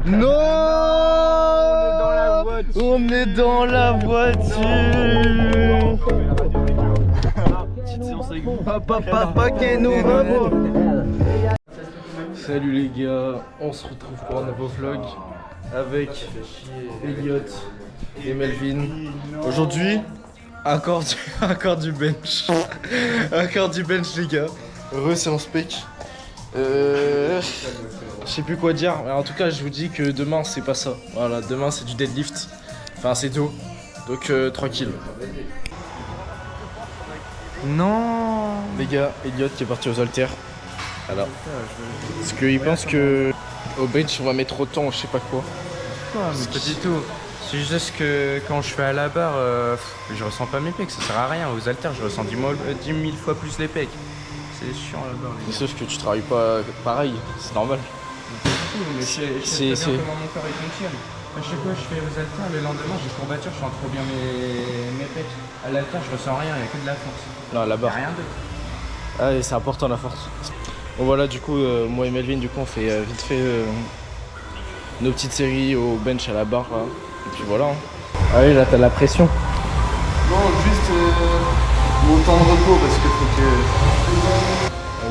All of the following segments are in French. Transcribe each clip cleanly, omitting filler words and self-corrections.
Non, on est dans la voiture. Papa qui nous va. Salut les gars, on se retrouve pour un nouveau vlog avec Elliot et Melvin. Aujourd'hui, encore du bench. Encore du bench les gars. Heureux c'est en spec. Je sais plus quoi dire, mais en tout cas je vous dis que demain c'est pas ça. Voilà, demain c'est du deadlift. Enfin c'est tout. Donc tranquille. Non les gars, Elliot qui est parti aux haltères. Voilà. Parce qu'il pense que au bench on va mettre autant, je sais pas quoi. Non, mais pas du tout. C'est juste que quand je fais à la barre, je ressens pas mes pecs, ça sert à rien. Aux haltères, je ressens 10 000 fois plus les pecs. C'est chiant à la barre. Sauf que tu travailles pas pareil, c'est normal. Mais je sais très bien comment mon corps il fonctionne. À chaque fois que je fais aux haltères, le lendemain j'ai courbature, je sens trop bien mes pecs. À l'haltère, je ressens rien, il n'y a que de la force. Non, à la barre. Rien d'autre. Ah, et c'est important la force. Bon voilà, du coup, moi et Melvin, du coup, on fait vite fait nos petites séries au bench à la barre. Là. Et puis voilà. Hein. Ah oui, là t'as la pression. Non, juste mon temps de repos parce que faut que.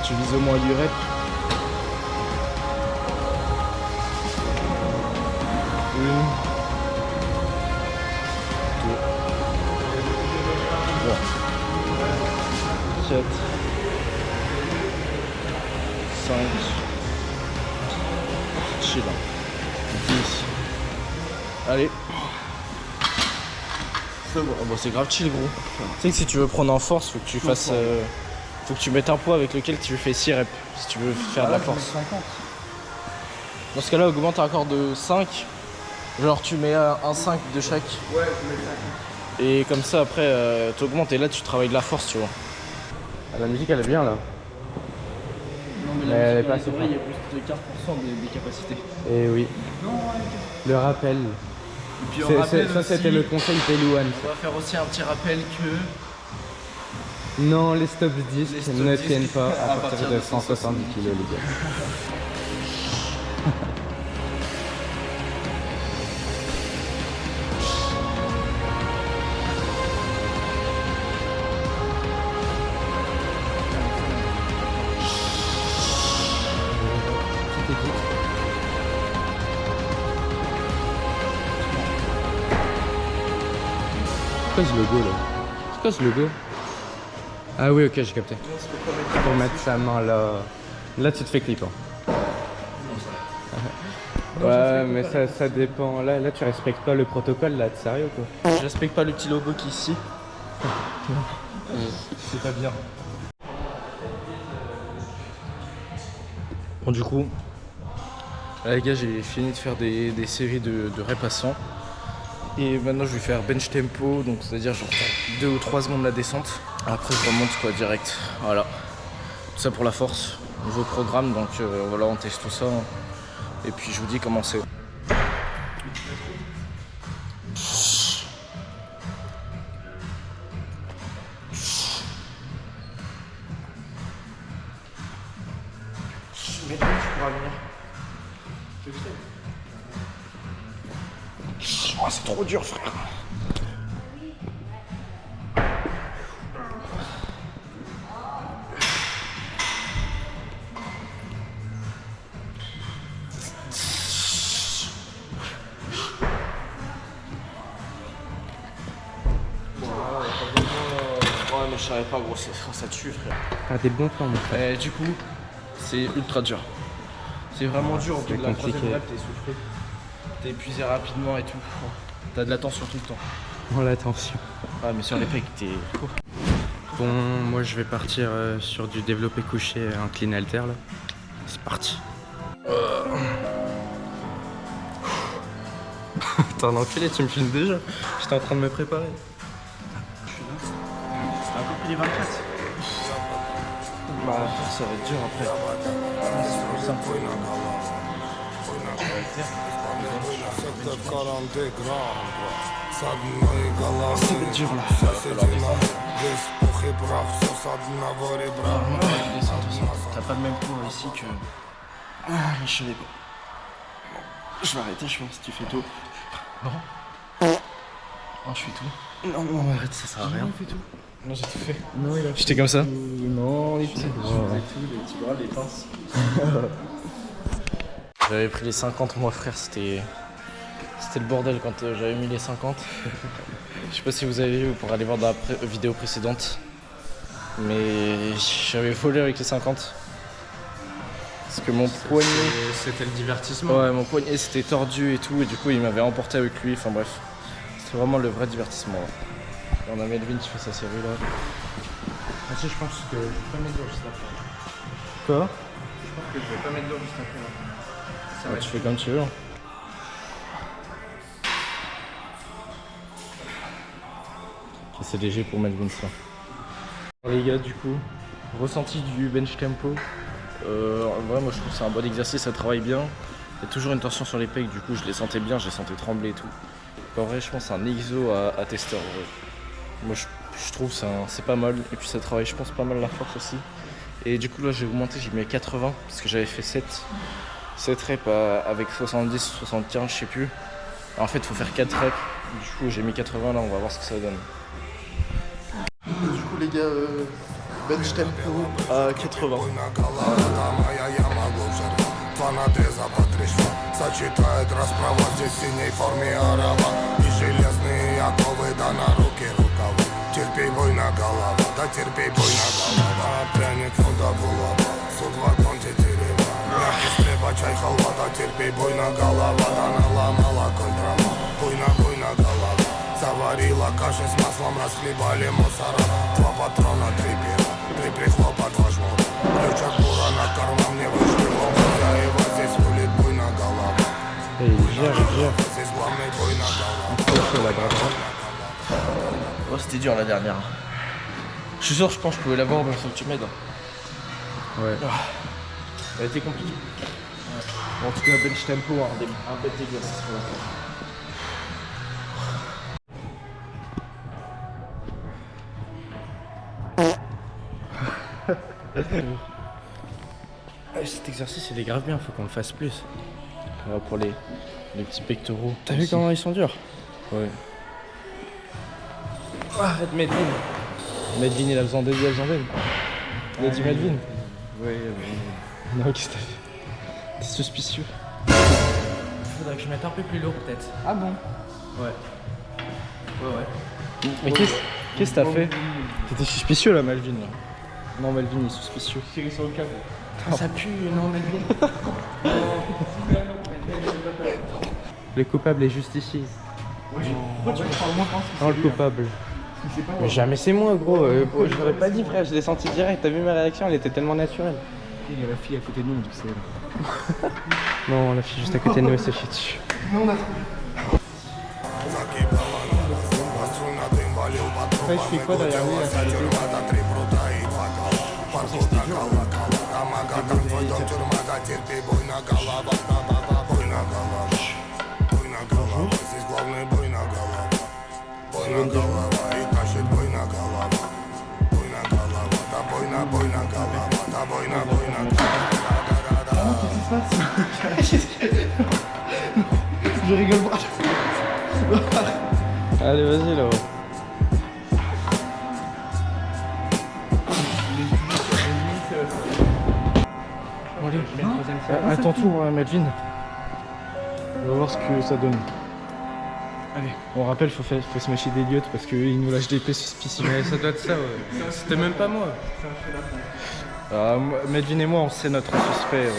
Tu vises au moins du rep. Une. Deux. Trois. 4. 5. Chill. 10. Allez. C'est bon. Bon, c'est grave chill gros. Tu sais que si tu veux prendre en force, faut que tu fasses. Faut que tu mettes un poids avec lequel tu fais 6 reps si tu veux faire de la force. 50. Dans ce cas-là, augmente encore de 5. Genre tu mets un 5 de chaque. Ouais, je mets 5. Et comme ça après t'augmentes et là tu travailles de la force tu vois. Ah, la musique elle est bien là. Non mais la musique, c'est vrai, il y a plus de 15% des capacités. Eh oui. Le rappel. Et puis on rappelle ça c'était le conseil Pelouane. On va faire aussi un petit rappel que Non, les stop disques Les stop ne disques tiennent pas à à partir de 170 kg les gars. C'est quoi ce logo là? C'est quoi ce logo? Ah oui, ok, j'ai capté. Pour mettre sa main là. Là, tu te fais clip. Hein. Ouais, mais ça dépend. Là, tu respectes pas le protocole là, t'es sérieux quoi? je respecte pas le petit logo qui est ici. C'est pas bien. Bon du coup, là les gars j'ai fini de faire des séries de reps à 100. Et maintenant je vais faire bench tempo, donc c'est-à-dire genre 2 ou 3 secondes la descente. Après je remonte quoi direct. Voilà. Tout ça pour la force. Nouveau programme, donc voilà on teste tout ça. Et puis je vous dis comment c'est. Mais tu pourras venir. Oh, c'est trop dur frère. Ouais mais je savais pas gros, ça tue frère. Ah, des bons plans mon frère. Et du coup, c'est ultra dur. C'est vraiment dur, au bout de la compliqué. troisième rep, t'es soufflé. T'es épuisé rapidement et tout. T'as de la tension tout le temps. Oh l'attention. Ah mais sur les pecs, t'es... Bon, moi je vais partir sur du développé couché, un clean halter là. C'est parti. T'es un enculé, tu me filmes déjà. J'étais en train de me préparer. T'as encore pris les 24. Bah ça va être dur après. C'est plus simple. Ça va être dur là. T'as pas le même poids ici que... Ah, je savais pas. Je vais arrêter, je pense, tu fais tout. Non, je fais tout. Non, non, arrête, ça sert à rien. Il fait tout. Non, j'ai tout fait. Non, il a J'étais comme ça. Non, les petits doigts. Les petits bras, les pinces. J'avais pris les 50, moi frère, c'était le bordel quand j'avais mis les 50. Je sais pas si vous avez vu, vous pourrez aller voir dans la vidéo précédente. Mais j'avais volé avec les 50. Parce que mon poignet... C'était le divertissement. Ouais, mon poignet c'était tordu et tout, et du coup il m'avait emporté avec lui, enfin bref. C'était vraiment le vrai divertissement. Là. Et on a Melvin qui fait sa série là. Ah si, je pense que je vais pas mettre d'eau juste après. Quoi? Je pense que je vais pas mettre d'eau juste après. Là. Ça va Tu fais comme tu veux. C'est léger pour Melvin ça. Les gars, du coup, ressenti du bench tempo. En vrai, moi je trouve que c'est un bon exercice, ça travaille bien. Il y a toujours une tension sur les pecs, du coup je les sentais bien, je les sentais trembler et tout. Donc, en vrai, je pense que c'est un exo à tester. En vrai. Moi je trouve que c'est pas mal, et puis ça travaille, je pense, pas mal la force aussi. Et du coup, là j'ai augmenté, j'ai mis à 80 parce que j'avais fait 7 reps avec 70, 75, je sais plus. Alors, en fait, il faut faire 4 reps. Du coup, j'ai mis 80 là, on va voir ce que ça donne. Du coup, les gars, bench tempo à 80. Сочетает расправа здесь в синей форме араба И железные оковы, да на руки рукава Терпей, бой на голова, да терпей, бой на голова Пряник, суда, булава, суд в окон тетерева Мягкий стреба, чай, халва, да терпей, бой на голова Да наломала коль дрова, бой на голова Заварила каши с маслом, расхлебали мусора 2 патрона, 3 пера, 3 прихлопа, 2 жмура Ключ от бура на карман мне вышли лоб Хозяева здесь рулит бой на голова Et il gère. Здесь главный бой на голова Oh, c'était dur la dernière. Je suis sûr, je pense que je pouvais l'avoir, mais il faut que tu m'aides. Ouais. Elle a été compliquée. Bon, en tout cas, bench tempo, un bête exercice pour la faire. Cet exercice il est grave bien, faut qu'on le fasse plus. Pour les petits pectoraux. T'as vu comment ils sont durs? Ouais. Arrête Melvin. Melvin il a besoin d'aide, il a besoin d'aide. Il a dit Melvin. Ouais. Non, qu'est-ce que t'as fait? T'es suspicieux. Faudrait que je mette un peu plus lourd peut-être. Ah bon? Ouais. Ouais. Mais qu'est-ce que t'as fait? T'étais suspicieux là Melvin là. Non Melvin il est suspicieux. Tiré sur le câble. Ça pue, non Melvin. Le coupable est juste ici. Pourquoi tu parles moins pense que Non, le coupable. Mais jamais c'est moi, gros. Je l'aurais pas dit, frère. Je l'ai senti direct. T'as vu ma réaction? Elle était tellement naturelle. Il y a la fille à côté de nous, donc c'est elle. Non, la fille juste à côté de nous, elle s'est chiée dessus. Non, on a trouvé. Après, je fais quoi derrière lui là, sur les deux? Je rigole pas. Allez vas-y là. Bon, allez, à ton tour Melvin. On va voir ce que ça donne. Allez, on rappelle, faut se méfier d'Eliott parce qu'il nous lâche des épées suspicieuses. Mais ça doit être ça, ouais. C'était même pas moi. Melvin et moi, c'est notre suspect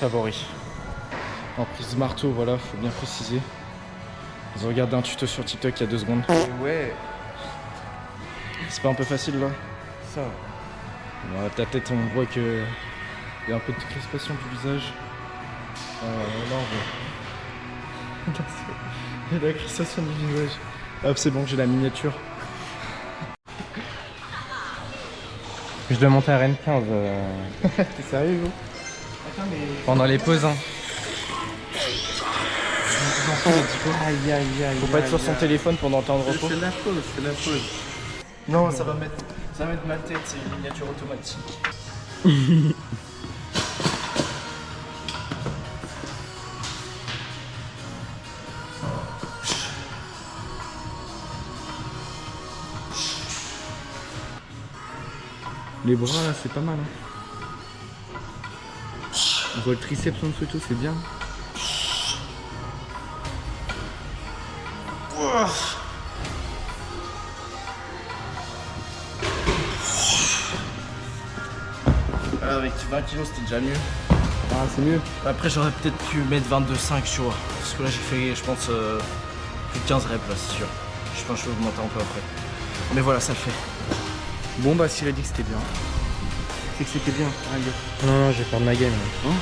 favori. En prise de marteau, voilà, faut bien préciser. J'ai regardé un tuto sur TikTok il y a 2 secondes. Ouais. C'est pas un peu facile là? Ça. Dans ta tête, on voit que il y a un peu de crispation du visage. Là, on voit. Il y a la crispation du visage. Hop, c'est bon, j'ai la miniature. Je dois monter à Rennes 15 T'es sérieux, gros? pendant les pauses. Hein. Aïe aïe aïe. Faut pas être sur son téléphone pendant le temps de repos. C'est la pause, Non, ça va mettre ma tête, c'est une miniature automatique. Les bras là c'est pas mal hein. On voit le triceps en dessous et tout, c'est bien. Avec 20 kilos c'était déjà mieux. Ah c'est mieux. Après j'aurais peut-être pu mettre 22,5 tu vois. Parce que là j'ai fait je pense plus de 15 reps là c'est sûr. Je pense que je vais augmenter un peu après. Mais voilà ça le fait. Bon bah Cyril dit que c'était bien. C'est que c'était bien, hein, gars. Non, non, je vais faire ma game. Hein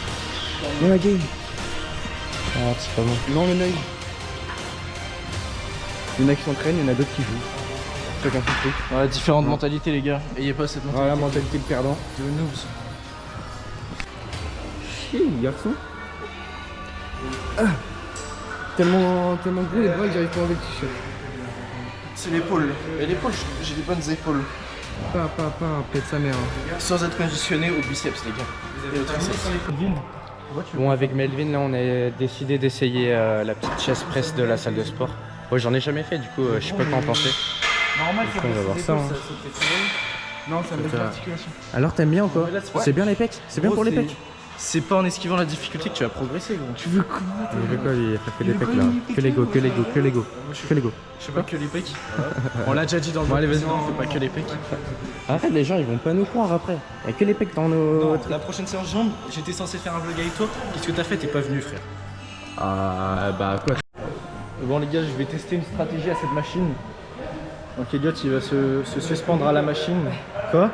non la game. Ah, c'est pas bon. Non le nail. Il y en a qui s'entraînent, il y en a d'autres qui jouent. Chacun son truc. Ouais, différentes mentalités les gars. Ayez pas cette mentalité. Voilà, mentalité de perdant. de noobs. Chier, garçon. Ah. Tellement gros les bras que j'arrive pas à enlever le t-shirt. C'est l'épaule. Et l'épaule, j'ai des bonnes épaules. Pas, pète sa mère. Hein. Sans être conditionné au biceps les gars. Et au triceps. Bon, avec Melvin, là, on a décidé d'essayer la petite chaise presse de la salle de sport. Moi, j'en ai jamais fait, du coup, je sais pas quoi en penser. Normal, on va voir ça. Hein. Non, ça me met l'articulation. Alors, t'aimes bien ou quoi? C'est bien les pecs? C'est bien pour les pecs? C'est pas en esquivant la difficulté que tu vas progresser gros. Tu veux quoi? Il veut quoi, lui? Il a fait des pecs là. Que les go, que les go, que les go. Que les go. Je fais pas que les pecs. On l'a déjà dit dans le Bon, allez, vas-y. on fait pas que les pecs. Arrête, les gens, ils vont pas nous croire après. Il y a que les pecs dans nos. Non, la prochaine séance jambes, j'étais censé faire un vlog avec toi. Qu'est-ce que t'as fait? T'es pas venu frère. Ah, bah quoi? Bon les gars, je vais tester une stratégie à cette machine. Donc Elliot il va se suspendre à la machine. Quoi?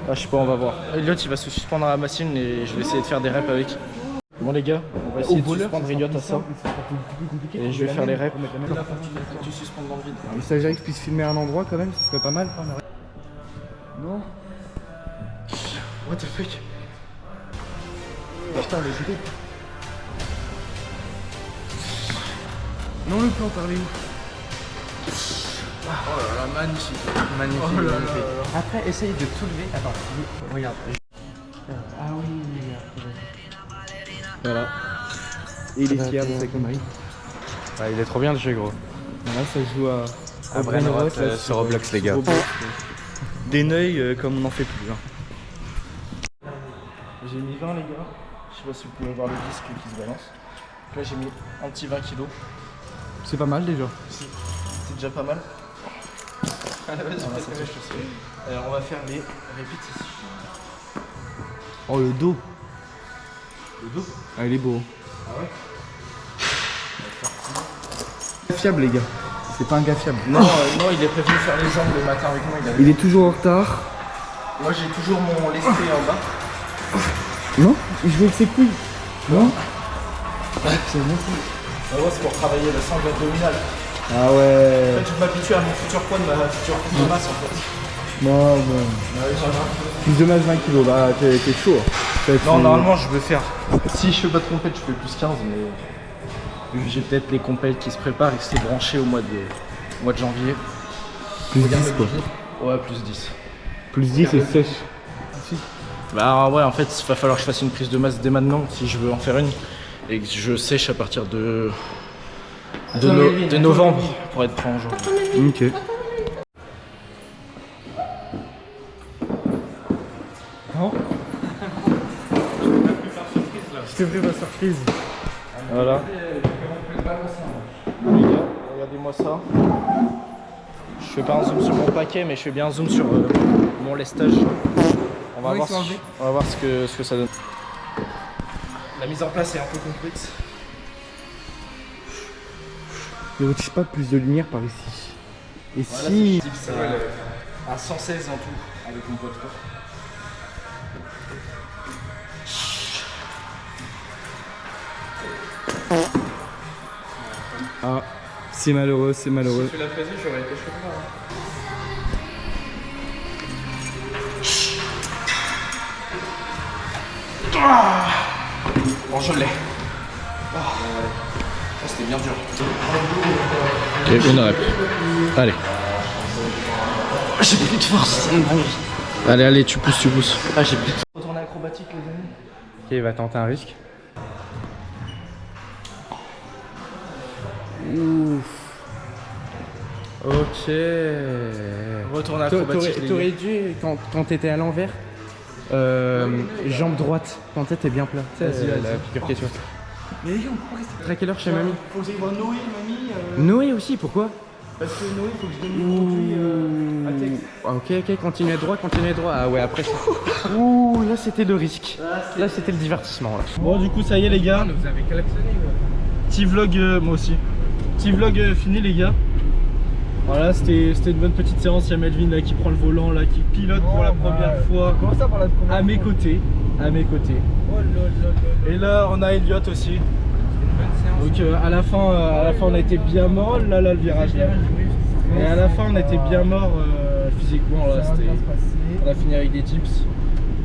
Ah je sais pas, on va voir. Elliot il va se suspendre à la machine et je vais essayer de faire des reps avec. Bon les gars, on va essayer de suspendre Elliot à ça. Et je vais faire les reps. Là faut que tu suspendes dans le vide. Il s'agirait que je puisse filmer un endroit quand même, ce serait pas mal. Non. What the fuck? Putain, mais j'étais. Non, le plan, par les où? Oh là là, magnifique. Magnifique. Oh là là magnifique. là. Après, essaye de soulever. Attends, regarde. Ah oui, voilà. Et il est fier de sa connerie. Ouais, il est trop bien le jeu, gros. Là, ça joue à Brainrot, sur Roblox, les gars. Des neuils comme on n'en fait plus. Hein. J'ai mis 20 les gars. Je sais pas si vous pouvez voir le disque qui se balance. Donc là j'ai mis un petit 20 kg. C'est pas mal déjà. C'est déjà pas mal. Allez vas-y, alors on va faire les répétitions. Oh le dos. Le dos. Ah il est beau. Ah ouais. Fiable les gars. C'est pas un gars fiable. Non, non, il est prévenu faire les jambes le matin avec moi. Il est toujours en retard. Moi j'ai toujours mon lesté en bas. Non, il joue avec ses couilles. Non. C'est bon. Ah ouais, c'est pour travailler la sangle abdominale. Ah En ouais. fait, tu m'habitues à mon futur poids de ma future prise de masse en fait. Non, bon. Ah oui, ça va. Plus de masse 20 kg, bah t'es chaud. Non, normalement je veux faire. Si je fais pas de compète, je fais plus 15, mais vu que j'ai peut-être les compètes qui se préparent et que c'est branché au mois de janvier. Plus 10 quoi. Ouais, plus 10. Plus 10 c'est sèche. Bah ouais, en fait, il va falloir que je fasse une prise de masse dès maintenant si je veux en faire une et que je sèche à partir de novembre pour être prêt en janvier. Ok. Non. Je t'ai pris ma surprise. Voilà. Les gars, regardez-moi ça. Je fais pas un zoom sur mon paquet, mais je fais bien un zoom sur mon lestage. On va, on va voir ce que ça donne. La mise en place est un peu complexe. Ne retire pas plus de lumière par ici. Et Voilà, si. c'est à 116 en tout avec mon poids de corps. Ah, c'est malheureux, c'est malheureux. Si tu la faisais, j'aurais été chaud. Bon, je l'ai. C'était bien dur. Ok, une rep. Allez. J'ai plus de force. Allez, allez, tu pousses, tu pousses. Ah, j'ai plus de force. Retourner acrobatique, les amis. Ok, il va tenter un risque. Ouf. Ok. retourné acrobatique. les T'aurais gars. dû, quand t'étais à l'envers, jambe droite, quand t'es bien plat. Vas-y, vas-y. La figure question. Mais les gars, on pourrait rester. À quelle heure chez mamie? Faut que j'aille voir Noé, mamie. Noé aussi, pourquoi? Parce que Noé, faut que je donne une conduite à texte. Ah, ok, continuez droit, continuez droit. Ah ouais, après ça. Ouh, là c'était le risque. Là c'était le divertissement. Là. Bon, du coup, ça y est, les gars. Vous avez klaxonné Petit vlog, moi aussi. Petit vlog fini, les gars. Voilà, c'était une bonne petite séance. Il y a Melvin là qui prend le volant, là qui pilote pour la première fois Comment ça, par la première à mes fois côtés. À mes côtés. Oh là là. Et là, on a Elliot aussi. Donc à la fin, on a été bien mort. Là, le virage là. Et à la fin, on était bien mort physiquement. Là, on a fini avec des tips.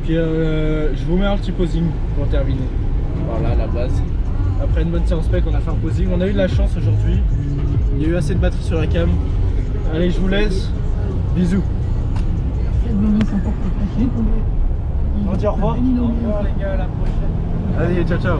Puis je vous mets un petit posing pour terminer. Voilà la base. Après une bonne séance spec, on a fait un posing. On a eu de la chance aujourd'hui. Il y a eu assez de batterie sur la cam. Allez, je vous laisse. Bisous. On dit au revoir. Au revoir les gars, à la prochaine. Allez, ciao ciao.